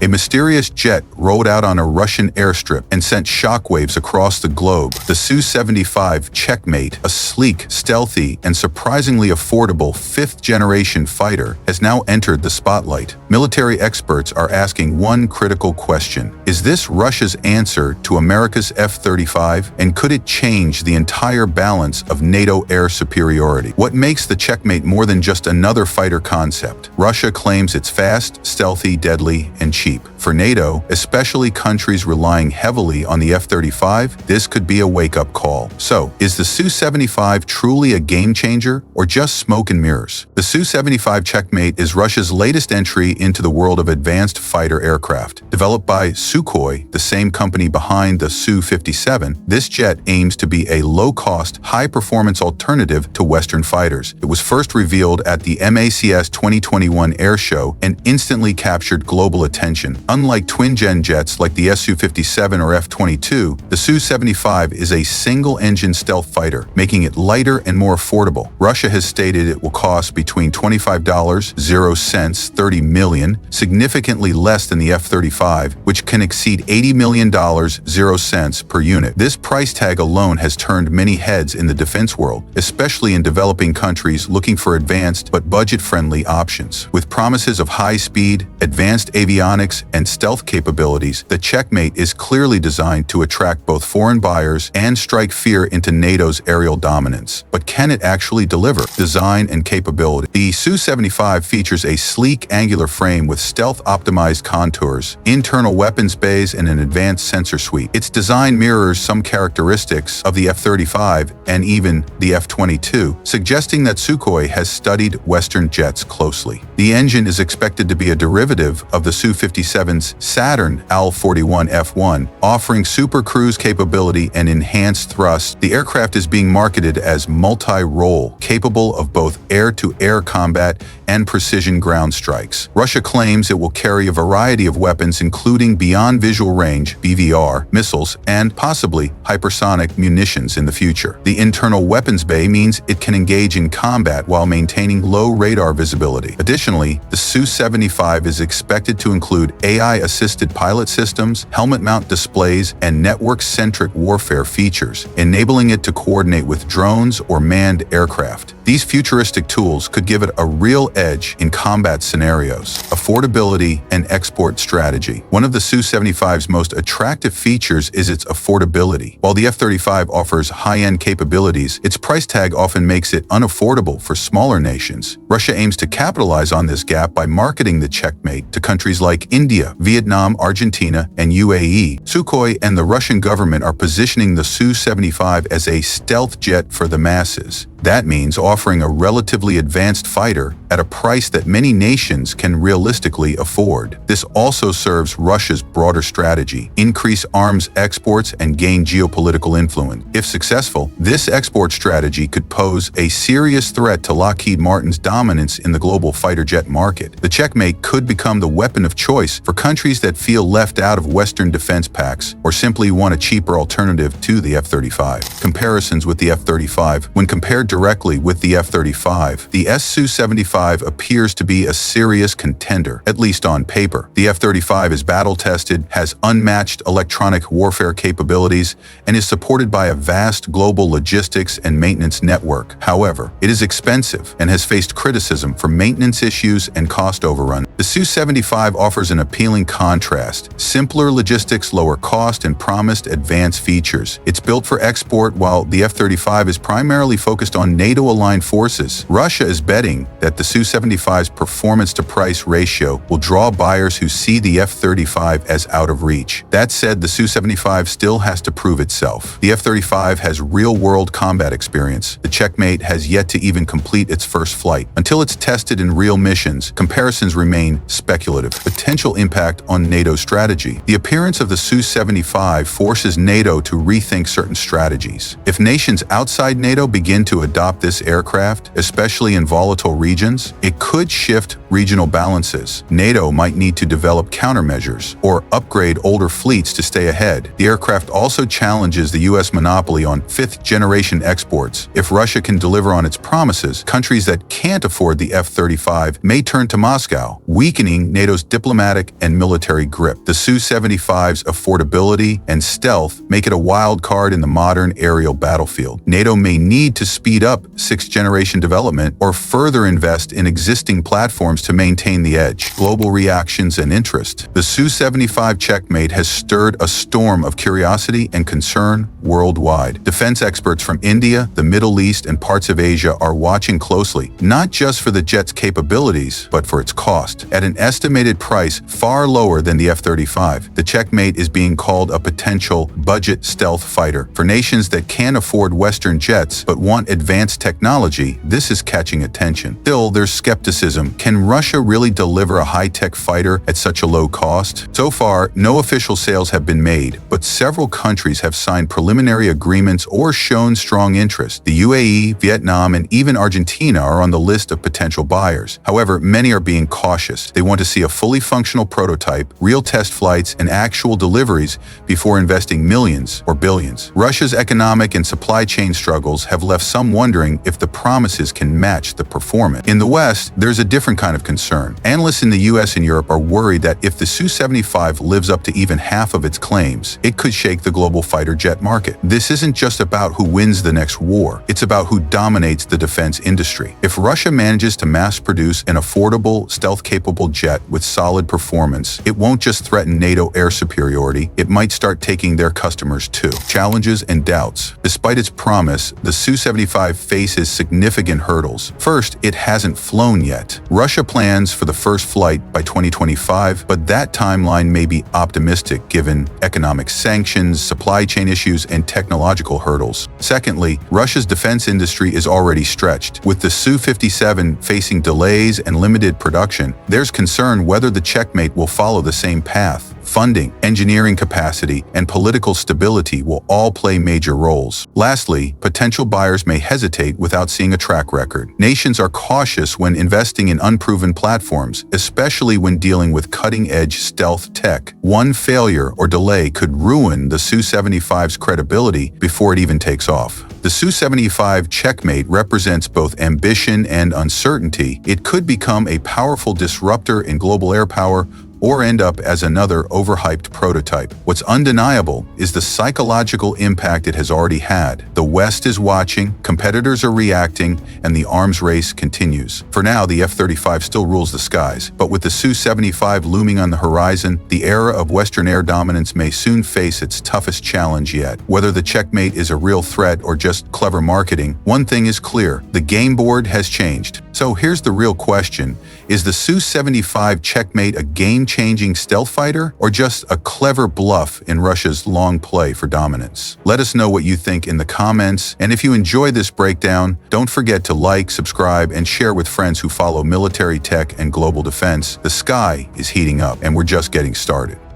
A mysterious jet rolled out on a Russian airstrip and sent shockwaves across the globe. The Su-75 Checkmate, a sleek, stealthy, and surprisingly affordable fifth-generation fighter, has now entered the spotlight. Military experts are asking one critical question. Is this Russia's answer to America's F-35? And could it change the entire balance of NATO air superiority? What makes the Checkmate more than just another fighter concept? Russia claims it's fast, stealthy, deadly, and cheap. For NATO, especially countries relying heavily on the F-35, this could be a wake-up call. So, is the Su-75 truly a game-changer, or just smoke and mirrors? The Su-75 Checkmate is Russia's latest entry into the world of advanced fighter aircraft. Developed by Sukhoi, the same company behind the Su-57, this jet aims to be a low-cost, high-performance alternative to Western fighters. It was first revealed at the MACS 2021 air show and instantly captured global attention. Unlike twin-gen jets like the Su-57 or F-22, the Su-75 is a single-engine stealth fighter, making it lighter and more affordable. Russia has stated it will cost between $25.00 30 million, significantly less than the F-35, which can exceed $80 million per unit. This price tag alone has turned many heads in the defense world, especially in developing countries looking for advanced but budget-friendly options. With promises of high speed, advanced avionics, and stealth capabilities, the Checkmate is clearly designed to attract both foreign buyers and strike fear into NATO's aerial dominance. But can it actually deliver? Design and capability. The Su-75 features a sleek angular frame with stealth-optimized contours, internal weapons bays, and an advanced sensor suite. Its design mirrors some characteristics of the F-35 and even the F-22, suggesting that Sukhoi has studied Western jets closely. The engine is expected to be a derivative of the Su-57's Saturn Al-41 F1, offering supercruise capability and enhanced thrust. The aircraft is being marketed as multi-role, capable of both air-to-air combat and precision ground strikes. Russia claims it will carry a variety of weapons including beyond visual range (BVR) missiles and possibly hypersonic munitions in the future. The internal weapons bay means it can engage in combat while maintaining low radar visibility. Additionally, the Su-75 is expected to include AI-assisted pilot systems, helmet mount displays, and network-centric warfare features, enabling it to coordinate with drones or manned aircraft. These futuristic tools could give it a real edge in combat scenarios. Affordability and export strategy. One of the Su-75's most attractive features is its affordability. While the F-35 offers high-end capabilities, its price tag often makes it unaffordable for smaller nations. Russia aims to capitalize on this gap by marketing the Checkmate to countries like India, Vietnam, Argentina, and UAE. Sukhoi and the Russian government are positioning the Su-75 as a stealth jet for the masses. That means offering a relatively advanced fighter at a price that many nations can realistically afford. This also serves Russia's broader strategy: increase arms exports and gain geopolitical influence. If successful, this export strategy could pose a serious threat to Lockheed Martin's dominance in the global fighter jet market. The Checkmate could become the weapon of choice for countries that feel left out of Western defense packs or simply want a cheaper alternative to the F-35. Comparisons with the F-35. When compared directly with the F-35, the Su-75 appears to be a serious contender, at least on paper. The F-35 is battle-tested, has unmatched electronic warfare capabilities, and is supported by a vast global logistics and maintenance network. However, it is expensive and has faced criticism for maintenance issues and cost overrun. The Su-75 offers an appealing contrast: simpler logistics, lower cost, and promised advanced features. It's built for export, while the F-35 is primarily focused on NATO-aligned forces. Russia is betting that the Su-75's performance-to-price ratio will draw buyers who see the F-35 as out of reach. That said, the Su-75 still has to prove itself. The F-35 has real-world combat experience. The Checkmate has yet to even complete its first flight. Until it's tested in real missions, comparisons remain speculative. Potential impact on NATO strategy. The appearance of the Su-75 forces NATO to rethink certain strategies. If nations outside NATO begin to adopt this aircraft, especially in volatile regions, plans? It could shift regional balances. NATO might need to develop countermeasures or upgrade older fleets to stay ahead. The aircraft also challenges the U.S. monopoly on fifth-generation exports. If Russia can deliver on its promises, countries that can't afford the F-35 may turn to Moscow, weakening NATO's diplomatic and military grip. The Su-75's affordability and stealth make it a wild card in the modern aerial battlefield. NATO may need to speed up sixth-generation development or further invest in existing platforms to maintain the edge. Global reactions and interest. The Su-75 Checkmate has stirred a storm of curiosity and concern worldwide. Defense experts from India, the Middle East, and parts of Asia are watching closely, not just for the jet's capabilities, but for its cost. At an estimated price far lower than the F-35, the Checkmate is being called a potential budget stealth fighter. For nations that can't afford Western jets but want advanced technology, this is catching attention. Still, there's skepticism. Can Russia really deliver a high-tech fighter at such a low cost? So far, no official sales have been made, but several countries have signed preliminary agreements or shown strong interest. The UAE, Vietnam, and even Argentina are on the list of potential buyers. However, many are being cautious. They want to see a fully functional prototype, real test flights, and actual deliveries before investing millions or billions. Russia's economic and supply chain struggles have left some wondering if the promises can match the performance. In the West, there's a different kind of concern. Analysts in the US and Europe are worried that if the Su-75 lives up to even half of its claims, it could shake the global fighter jet market. This isn't just about who wins the next war. It's about who dominates the defense industry. If Russia manages to mass-produce an affordable, stealth-capable jet with solid performance, it won't just threaten NATO air superiority, it might start taking their customers too. Challenges and doubts. Despite its promise, the Su-75 faces significant hurdles. First, it hasn't flown yet. Russia plans for the first flight by 2025, but that timeline may be optimistic given economic sanctions, supply chain issues, and technological hurdles. Secondly, Russia's defense industry is already stretched. With the Su-57 facing delays and limited production, there's concern whether the Checkmate will follow the same path. Funding, engineering capacity, and political stability will all play major roles. Lastly, potential buyers may hesitate without seeing a track record. Nations are cautious when investing in unproven platforms, especially when dealing with cutting-edge stealth tech. One failure or delay could ruin the Su-75's credibility before it even takes off. The Su-75 Checkmate represents both ambition and uncertainty. It could become a powerful disruptor in global air power or end up as another overhyped prototype. What's undeniable is the psychological impact it has already had. The West is watching, competitors are reacting, and the arms race continues. For now, the F-35 still rules the skies, but with the Su-75 looming on the horizon, the era of Western air dominance may soon face its toughest challenge yet. Whether the Checkmate is a real threat or just clever marketing, one thing is clear: the game board has changed. So here's the real question: is the Su-75 Checkmate a game-changing stealth fighter or just a clever bluff in Russia's long play for dominance? Let us know what you think in the comments, and if you enjoyed this breakdown, don't forget to like, subscribe, and share with friends who follow military tech and global defense. The sky is heating up, and we're just getting started.